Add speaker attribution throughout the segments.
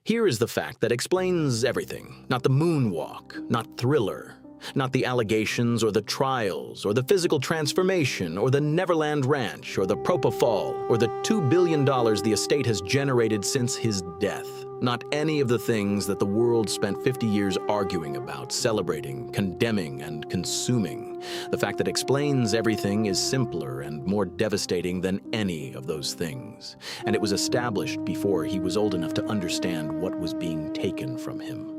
Speaker 1: Here is the fact that explains everything. Not the moonwalk, not Thriller, not the allegations or the trials or the physical transformation or the Neverland Ranch or the propofol or the $2 billion the estate has generated since his death. Not any of the things that the world spent 50 years arguing about, celebrating, condemning, and consuming. The fact that explains everything is simpler and more devastating than any of those things. And it was established before he was old enough to understand what was being taken from him.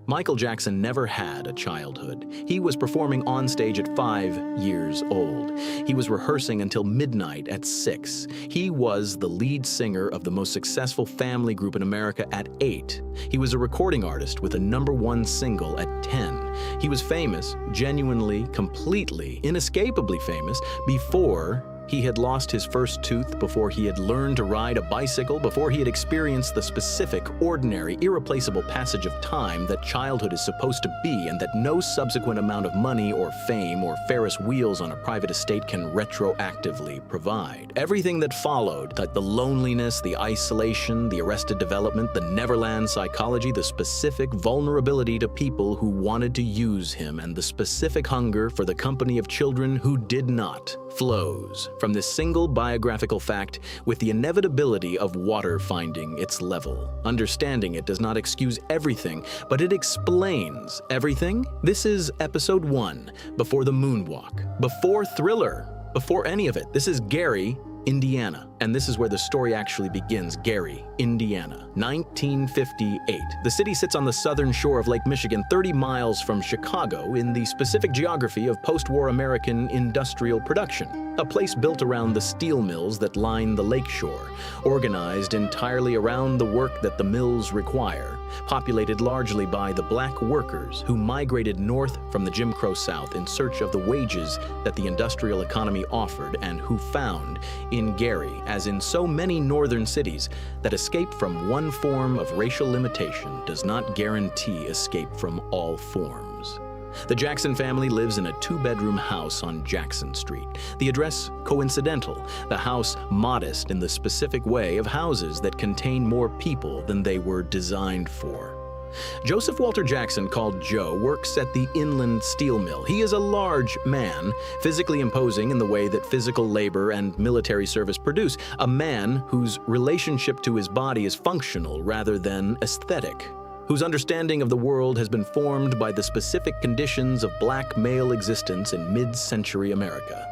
Speaker 1: Michael Jackson never had a childhood. He was performing on stage at 5 years old. He was rehearsing until midnight at 6. He was the lead singer of the most successful family group in America at 8. He was a recording artist with a #1 single at 10. He was famous, genuinely, completely, inescapably famous, before he had lost his first tooth, before he had learned to ride a bicycle, before he had experienced the specific, ordinary, irreplaceable passage of time that childhood is supposed to be and that no subsequent amount of money or fame or Ferris wheels on a private estate can retroactively provide. Everything that followed, like the loneliness, the isolation, the arrested development, the Neverland psychology, the specific vulnerability to people who wanted to use him, and the specific hunger for the company of children who did not, flows from this single biographical fact with the inevitability of water finding its level. Understanding it does not excuse everything, but it explains everything. This is episode 1, Before the Moonwalk, before Thriller, before any of it. This is Gary, Indiana. And this is where the story actually begins. Gary, Indiana, 1958. The city sits on the southern shore of Lake Michigan, 30 miles from Chicago, in the specific geography of post-war American industrial production. A place built around the steel mills that line the lakeshore, organized entirely around the work that the mills require, populated largely by the black workers who migrated north from the Jim Crow South in search of the wages that the industrial economy offered, and who found in Gary, as in so many northern cities, that escape from one form of racial limitation does not guarantee escape from all forms. The Jackson family lives in a 2-bedroom house on Jackson Street. The address coincidental, the house modest in the specific way of houses that contain more people than they were designed for. Joseph Walter Jackson, called Joe, works at the Inland Steel Mill. He is a large man, physically imposing in the way that physical labor and military service produce, a man whose relationship to his body is functional rather than aesthetic, whose understanding of the world has been formed by the specific conditions of black male existence in mid-century America.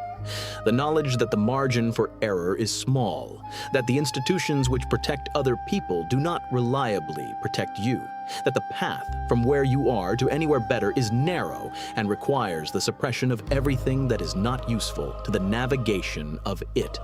Speaker 1: The knowledge that the margin for error is small, that the institutions which protect other people do not reliably protect you, that the path from where you are to anywhere better is narrow and requires the suppression of everything that is not useful to the navigation of it.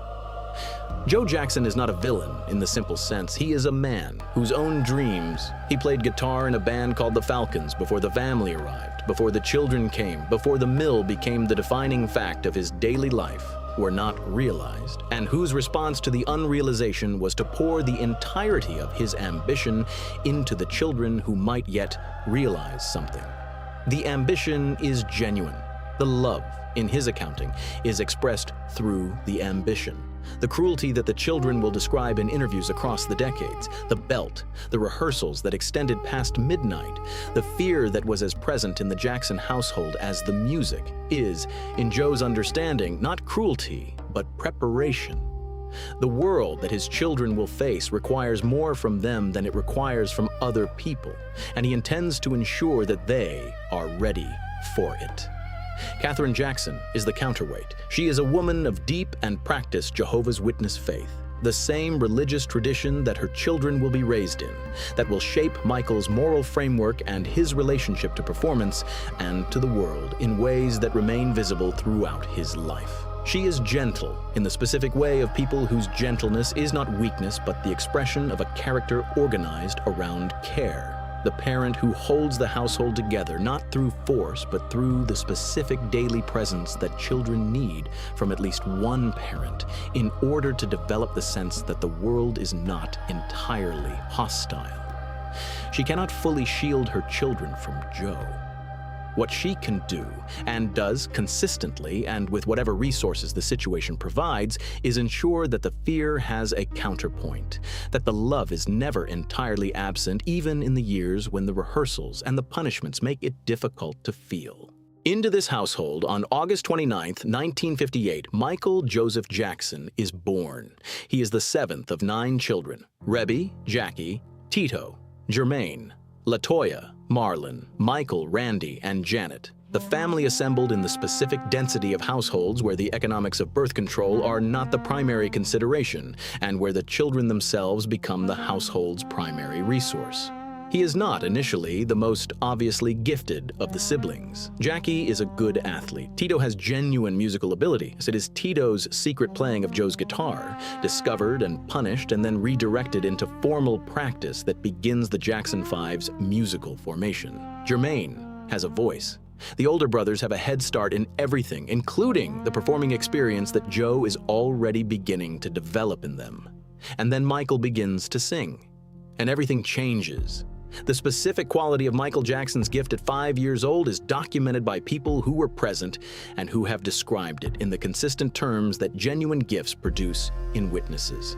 Speaker 1: Joe Jackson is not a villain in the simple sense. He is a man whose own dreams. He played guitar in a band called the Falcons before the family arrived, before the children came, before the mill became the defining fact of his daily life, were not realized, and whose response to the unrealization was to pour the entirety of his ambition into the children who might yet realize something. The ambition is genuine. The love, in his accounting, is expressed through the ambition. The cruelty that the children will describe in interviews across the decades, the belt, the rehearsals that extended past midnight, the fear that was as present in the Jackson household as the music, is, in Joe's understanding, not cruelty, but preparation. The world that his children will face requires more from them than it requires from other people, and he intends to ensure that they are ready for it. Katherine Jackson is the counterweight. She is a woman of deep and practiced Jehovah's Witness faith, the same religious tradition that her children will be raised in, that will shape Michael's moral framework and his relationship to performance and to the world in ways that remain visible throughout his life. She is gentle in the specific way of people whose gentleness is not weakness but the expression of a character organized around care. The parent who holds the household together, not through force, but through the specific daily presence that children need from at least one parent in order to develop the sense that the world is not entirely hostile. She cannot fully shield her children from Joe. What she can do, and does consistently and with whatever resources the situation provides, is ensure that the fear has a counterpoint, that the love is never entirely absent even in the years when the rehearsals and the punishments make it difficult to feel. Into this household on August 29, 1958, Michael Joseph Jackson is born. He is the seventh of 9 children: Rebby, Jackie, Tito, Jermaine, Latoya, Marlon, Michael, Randy, and Janet. The family assembled in the specific density of households where the economics of birth control are not the primary consideration, and where the children themselves become the household's primary resource. He is not initially the most obviously gifted of the siblings. Jackie is a good athlete. Tito has genuine musical ability, as it is Tito's secret playing of Joe's guitar, discovered and punished and then redirected into formal practice that begins the Jackson Five's musical formation. Jermaine has a voice. The older brothers have a head start in everything, including the performing experience that Joe is already beginning to develop in them. And then Michael begins to sing, and everything changes. The specific quality of Michael Jackson's gift at 5 years old is documented by people who were present and who have described it in the consistent terms that genuine gifts produce in witnesses.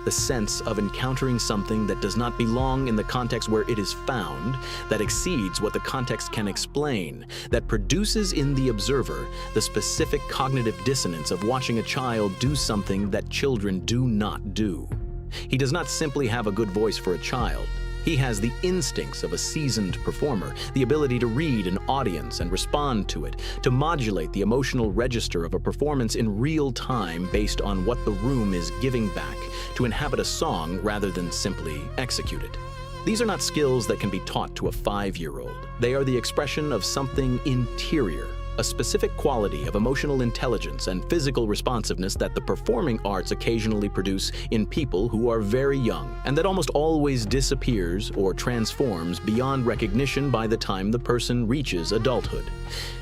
Speaker 1: The sense of encountering something that does not belong in the context where it is found, that exceeds what the context can explain, that produces in the observer the specific cognitive dissonance of watching a child do something that children do not do. He does not simply have a good voice for a child. He has the instincts of a seasoned performer, the ability to read an audience and respond to it, to modulate the emotional register of a performance in real time based on what the room is giving back, to inhabit a song rather than simply execute it. These are not skills that can be taught to a 5-year-old. They are the expression of something interior, a specific quality of emotional intelligence and physical responsiveness that the performing arts occasionally produce in people who are very young, and that almost always disappears or transforms beyond recognition by the time the person reaches adulthood.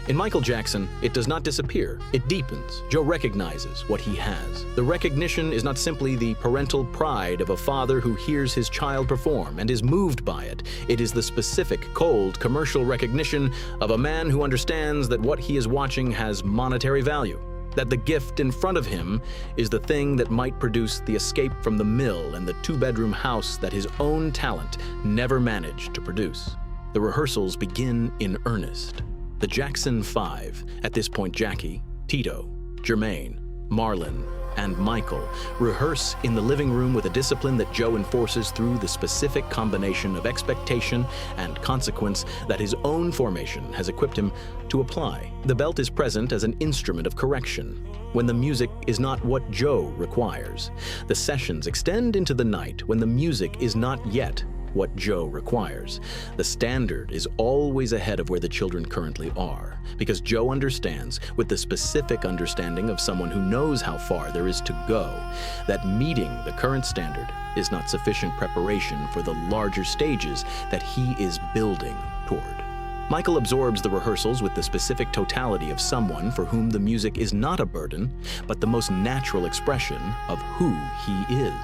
Speaker 1: In Michael Jackson, it does not disappear, it deepens. Joe recognizes what he has. The recognition is not simply the parental pride of a father who hears his child perform and is moved by it. It is the specific, cold, commercial recognition of a man who understands that what he is watching has monetary value, that the gift in front of him is the thing that might produce the escape from the mill and the 2-bedroom house that his own talent never managed to produce. The rehearsals begin in earnest. The Jackson Five, at this point Jackie, Tito, Jermaine, Marlon, and Michael, rehearse in the living room with a discipline that Joe enforces through the specific combination of expectation and consequence that his own formation has equipped him to apply. The belt is present as an instrument of correction when the music is not what Joe requires. The sessions extend into the night when the music is not yet what Joe requires. The standard is always ahead of where the children currently are, because Joe understands, with the specific understanding of someone who knows how far there is to go, that meeting the current standard is not sufficient preparation for the larger stages that he is building toward. Michael absorbs the rehearsals with the specific totality of someone for whom the music is not a burden, but the most natural expression of who he is.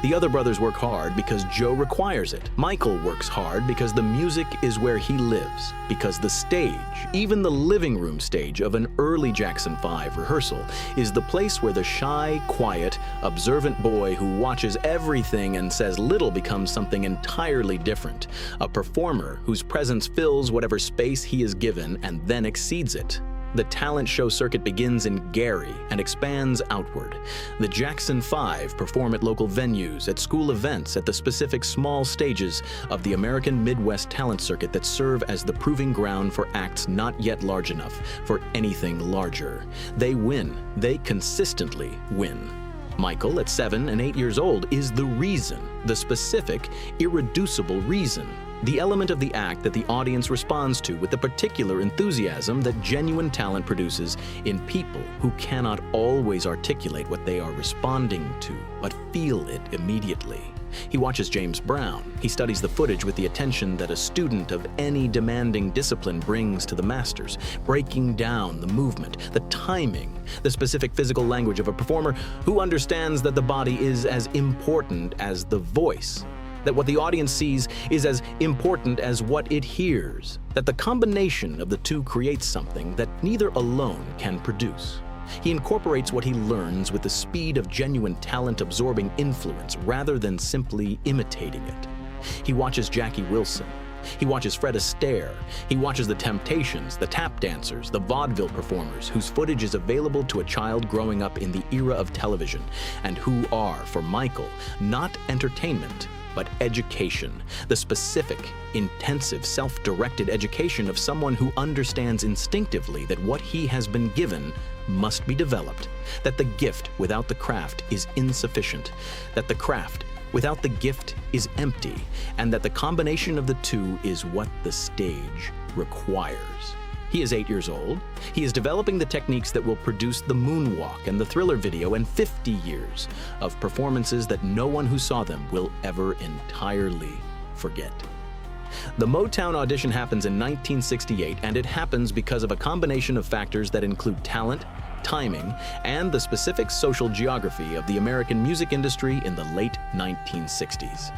Speaker 1: The other brothers work hard because Joe requires it. Michael works hard because the music is where he lives, because the stage, even the living room stage of an early Jackson 5 rehearsal, is the place where the shy, quiet, observant boy who watches everything and says little becomes something entirely different, a performer whose presence fills whatever space he is given and then exceeds it. The talent show circuit begins in Gary and expands outward. The Jackson Five perform at local venues, at school events, at the specific small stages of the American Midwest talent circuit that serve as the proving ground for acts not yet large enough for anything larger. They win. They consistently win. Michael, at 7 and 8 years old, is the reason, the specific, irreducible reason. The element of the act that the audience responds to with the particular enthusiasm that genuine talent produces in people who cannot always articulate what they are responding to, but feel it immediately. He watches James Brown. He studies the footage with the attention that a student of any demanding discipline brings to the masters, breaking down the movement, the timing, the specific physical language of a performer who understands that the body is as important as the voice. that what the audience sees is as important as what it hears, that the combination of the two creates something that neither alone can produce. He incorporates what he learns with the speed of genuine talent absorbing influence rather than simply imitating it. He watches Jackie Wilson. He watches Fred Astaire. He watches the Temptations, the tap dancers, the vaudeville performers whose footage is available to a child growing up in the era of television, and who are, for Michael, not entertainment, but education, the specific, intensive, self-directed education of someone who understands instinctively that what he has been given must be developed, that the gift without the craft is insufficient, that the craft without the gift is empty, and that the combination of the two is what the stage requires. He is 8 years old. He is developing the techniques that will produce the moonwalk and the Thriller video and 50 years of performances that no one who saw them will ever entirely forget. The Motown audition happens in 1968, and it happens because of a combination of factors that include talent, timing, and the specific social geography of the American music industry in the late 1960s.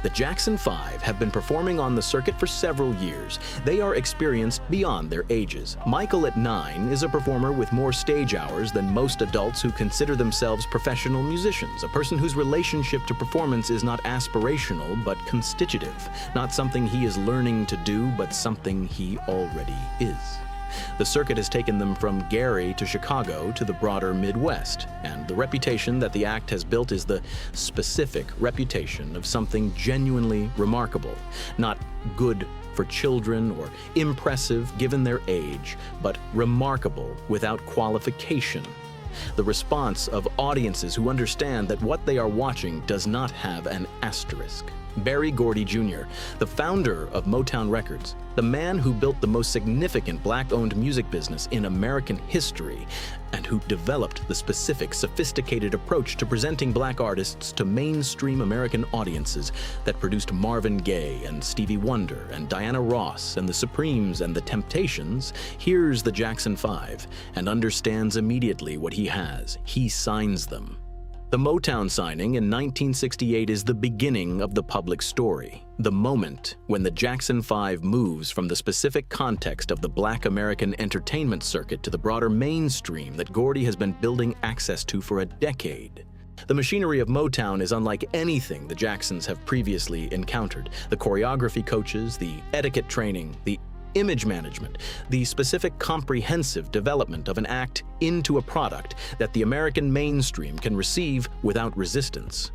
Speaker 1: The Jackson 5 have been performing on the circuit for several years. They are experienced beyond their ages. Michael at 9 is a performer with more stage hours than most adults who consider themselves professional musicians, a person whose relationship to performance is not aspirational but constitutive, not something he is learning to do but something he already is. The circuit has taken them from Gary to Chicago to the broader Midwest, and the reputation that the act has built is the specific reputation of something genuinely remarkable, not good for children or impressive given their age, but remarkable without qualification. The response of audiences who understand that what they are watching does not have an asterisk. Berry Gordy Jr., the founder of Motown Records, the man who built the most significant black-owned music business in American history, and who developed the specific, sophisticated approach to presenting black artists to mainstream American audiences that produced Marvin Gaye and Stevie Wonder and Diana Ross and the Supremes and the Temptations, hears the Jackson 5 and understands immediately what he has. He signs them. The Motown signing in 1968 is the beginning of the public story, the moment when the Jackson 5 moves from the specific context of the Black American entertainment circuit to the broader mainstream that Gordy has been building access to for a decade. The machinery of Motown is unlike anything the Jacksons have previously encountered. The choreography coaches, the etiquette training, the image management, the specific comprehensive development of an act into a product that the American mainstream can receive without resistance.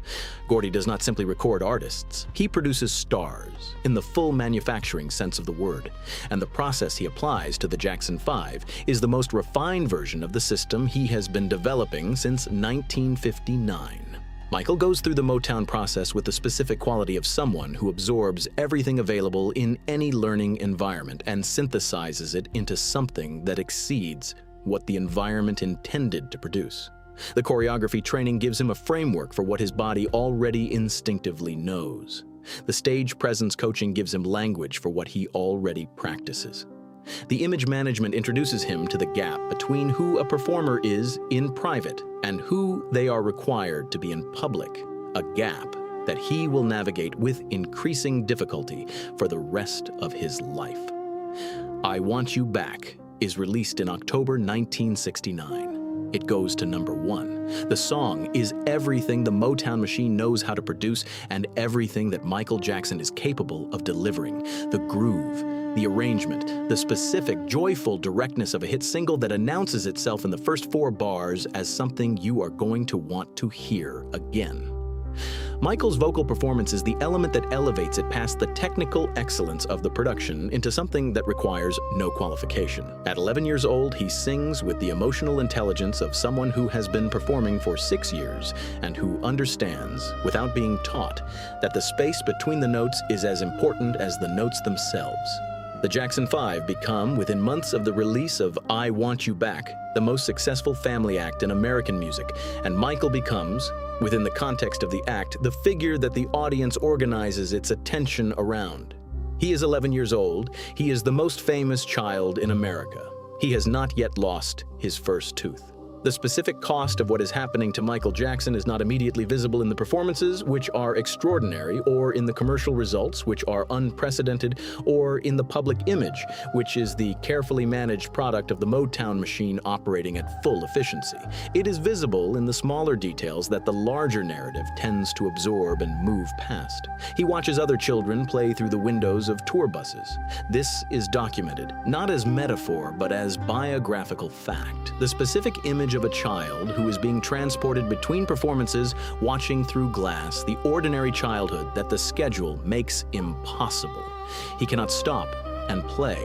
Speaker 1: Gordy does not simply record artists, he produces stars in the full manufacturing sense of the word, and the process he applies to the Jackson 5 is the most refined version of the system he has been developing since 1959. Michael goes through the Motown process with the specific quality of someone who absorbs everything available in any learning environment and synthesizes it into something that exceeds what the environment intended to produce. The choreography training gives him a framework for what his body already instinctively knows. The stage presence coaching gives him language for what he already practices. The image management introduces him to the gap between who a performer is in private and who they are required to be in public, a gap that he will navigate with increasing difficulty for the rest of his life. I Want You Back is released in October 1969. It goes to number 1. The song is everything the Motown machine knows how to produce and everything that Michael Jackson is capable of delivering. The groove, the arrangement, the specific, joyful directness of a hit single that announces itself in the first 4 bars as something you are going to want to hear again. Michael's vocal performance is the element that elevates it past the technical excellence of the production into something that requires no qualification. At 11 years old, he sings with the emotional intelligence of someone who has been performing for 6 years and who understands, without being taught, that the space between the notes is as important as the notes themselves. The Jackson 5 become, within months of the release of I Want You Back, the most successful family act in American music, and Michael becomes, within the context of the act, the figure that the audience organizes its attention around. He is 11 years old. He is the most famous child in America. He has not yet lost his first tooth. The specific cost of what is happening to Michael Jackson is not immediately visible in the performances, which are extraordinary, or in the commercial results, which are unprecedented, or in the public image, which is the carefully managed product of the Motown machine operating at full efficiency. It is visible in the smaller details that the larger narrative tends to absorb and move past. He watches other children play through the windows of tour buses. This is documented, not as metaphor, but as biographical fact. The specific image of a child who is being transported between performances, watching through glass, the ordinary childhood that the schedule makes impossible. He cannot stop and play.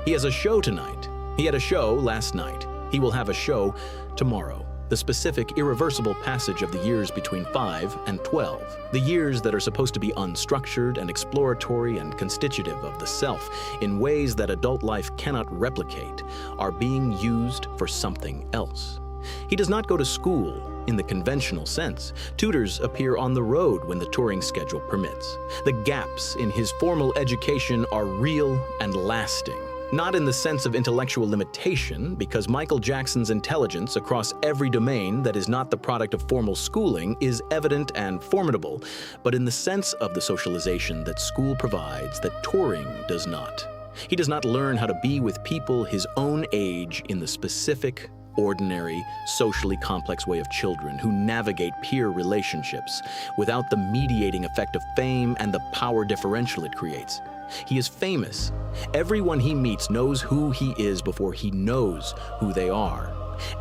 Speaker 1: He has a show tonight. He had a show last night. He will have a show tomorrow. The specific, irreversible passage of the years between 5 and 12, the years that are supposed to be unstructured and exploratory and constitutive of the self in ways that adult life cannot replicate, are being used for something else. He does not go to school in the conventional sense. Tutors appear on the road when the touring schedule permits. The gaps in his formal education are real and lasting. Not in the sense of intellectual limitation, because Michael Jackson's intelligence across every domain that is not the product of formal schooling is evident and formidable, but in the sense of the socialization that school provides that touring does not. He does not learn how to be with people his own age in the specific, ordinary, socially complex way of children who navigate peer relationships without the mediating effect of fame and the power differential it creates. He is famous. Everyone he meets knows who he is before he knows who they are.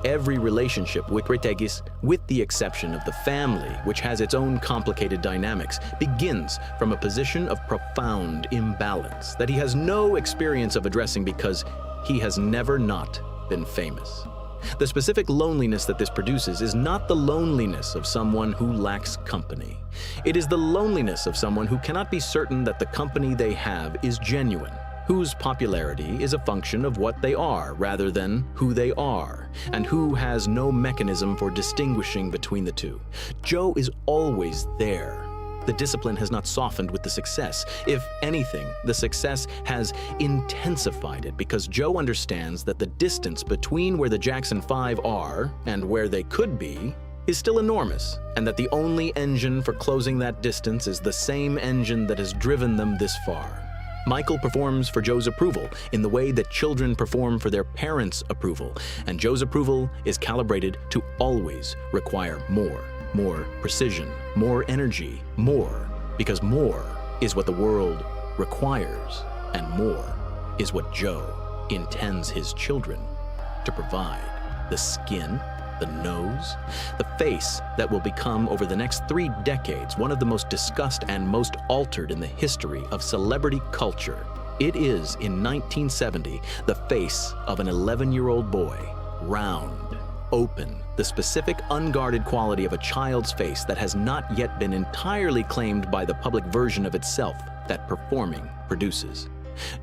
Speaker 1: Every relationship with the exception of the family, which has its own complicated dynamics, begins from a position of profound imbalance that he has no experience of addressing because he has never not been famous. The specific loneliness that this produces is not the loneliness of someone who lacks company. It is the loneliness of someone who cannot be certain that the company they have is genuine, whose popularity is a function of what they are rather than who they are, and who has no mechanism for distinguishing between the two. Joe is always there. The discipline has not softened with the success. If anything, the success has intensified it because Joe understands that the distance between where the Jackson 5 are and where they could be is still enormous, and that the only engine for closing that distance is the same engine that has driven them this far. Michael performs for Joe's approval in the way that children perform for their parents' approval, and Joe's approval is calibrated to always require more precision, more energy, more, because more is what the world requires, and more is what Joe intends his children to provide. The skin, the nose, the face that will become, over the next 3 decades, one of the most discussed and most altered in the history of celebrity culture. It is, in 1970, the face of an 11-year-old boy, round, open, the specific unguarded quality of a child's face that has not yet been entirely claimed by the public version of itself that performing produces.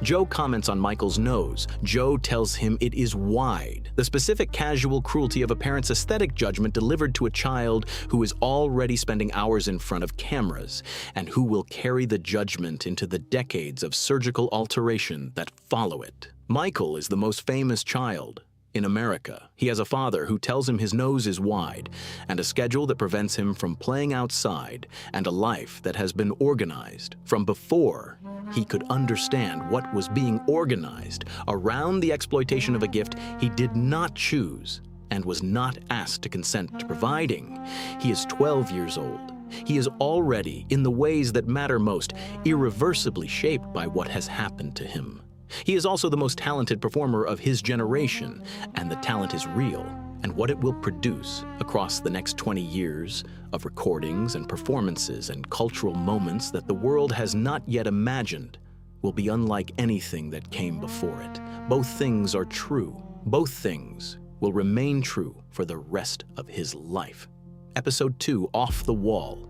Speaker 1: Joe comments on Michael's nose. Joe tells him it is wide, the specific casual cruelty of a parent's aesthetic judgment delivered to a child who is already spending hours in front of cameras, and who will carry the judgment into the decades of surgical alteration that follow it. Michael is the most famous child in America. He has a father who tells him his nose is wide, and a schedule that prevents him from playing outside, and a life that has been organized from before he could understand what was being organized around the exploitation of a gift he did not choose and was not asked to consent to providing. He is 12 years old. He is already, in the ways that matter most, irreversibly shaped by what has happened to him. He is also the most talented performer of his generation, and the talent is real, and what it will produce across the next 20 years of recordings and performances and cultural moments that the world has not yet imagined will be unlike anything that came before it. Both things are true. Both things will remain true for the rest of his life. Episode 2, Off the Wall.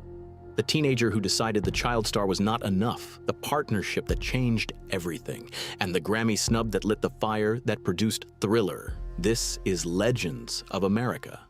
Speaker 1: The teenager who decided the child star was not enough, the partnership that changed everything, and the Grammy snub that lit the fire that produced Thriller. This is Legends of America.